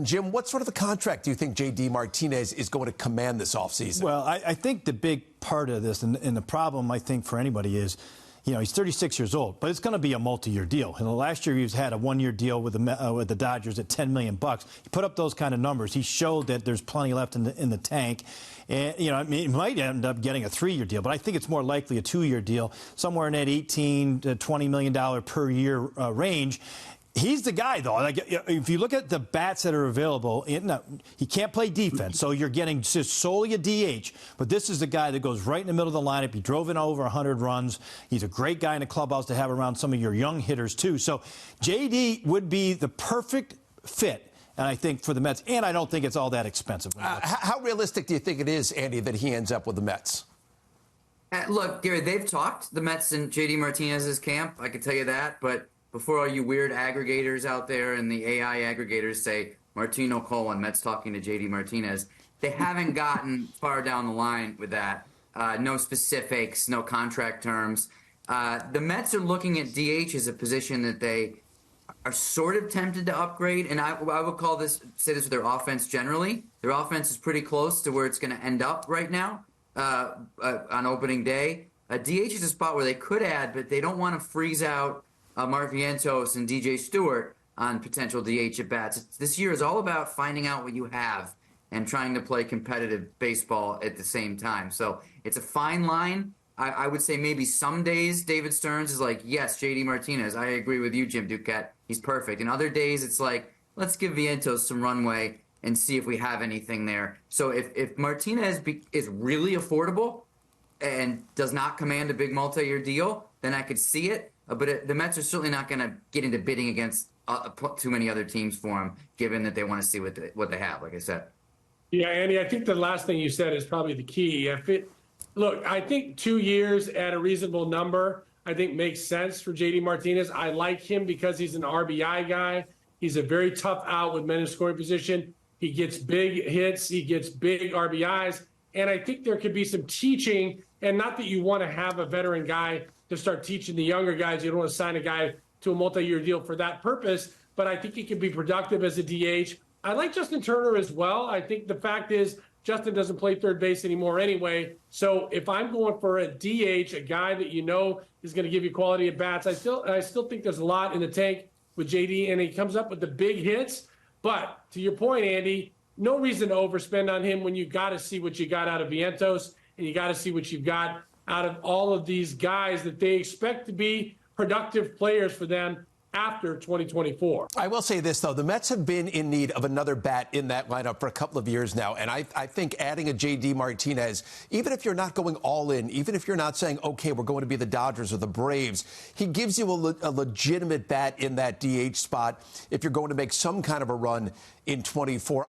Jim, what sort of a contract do you think JD Martinez is going to command this offseason? Well, I think the big part of this, and the problem, I think, for anybody is, he's 36 years old, but it's going to be a multi-year deal. And last year, he's had a one-year deal with the Dodgers at $10 million. He put up those kind of numbers. He showed that there's plenty left in the tank. And, he might end up getting a 3-year deal, but I think it's more likely a 2-year deal, somewhere in that $18 to $20 million per year range. He's the guy, though. Like, if you look at the bats that are available, he can't play defense, so you're getting just solely a DH. But this is the guy that goes right in the middle of the lineup. He drove in over 100 runs. He's a great guy in the clubhouse to have around some of your young hitters, too. So JD would be the perfect fit, and I think, for the Mets. And I don't think it's all that expensive. How realistic do you think it is, Andy, that he ends up with the Mets? Look, Gary, they've talked, the Mets and JD Martinez's camp. I can tell you that, but before all you weird aggregators out there and the AI aggregators say Martino Colon, Mets talking to JD Martinez, they haven't gotten far down the line with that. No specifics, no contract terms. The Mets are looking at DH as a position that they are sort of tempted to upgrade, and I would say this with their offense generally. Their offense is pretty close to where it's going to end up right now on opening day. DH is a spot where they could add, but they don't want to freeze out Mark Vientos and DJ Stewart on potential DH at-bats. This year is all about finding out what you have and trying to play competitive baseball at the same time. So it's a fine line. I would say maybe some days David Stearns is like, yes, JD Martinez, I agree with you, Jim Duquette. He's perfect. And other days it's like, let's give Vientos some runway and see if we have anything there. So if Martinez is really affordable and does not command a big multi-year deal, then I could see it. But the Mets are certainly not going to get into bidding against too many other teams for him, given that they want to see what they have, like I said. Yeah, Andy, I think the last thing you said is probably the key. Look, I think 2 years at a reasonable number, I think makes sense for JD Martinez. I like him because he's an RBI guy. He's a very tough out with men in scoring position. He gets big hits. He gets big RBIs. And I think there could be some teaching, and not that you want to have a veteran guy to start teaching the younger guys. You don't want to sign a guy to a multi-year deal for that purpose, but I think he can be productive as a DH. I like Justin Turner as well. I think the fact is Justin doesn't play third base anymore anyway. So if I'm going for a DH, a guy that you know is going to give you quality at bats, I still think there's a lot in the tank with JD, and he comes up with the big hits. But to your point, Andy, no reason to overspend on him when you got to see what you got out of Vientos, and you got to see what you've got out of all of these guys that they expect to be productive players for them after 2024. I will say this, though. The Mets have been in need of another bat in that lineup for a couple of years now. And I think adding a JD Martinez, even if you're not going all in, even if you're not saying, OK, we're going to be the Dodgers or the Braves, he gives you a legitimate bat in that DH spot if you're going to make some kind of a run in 24.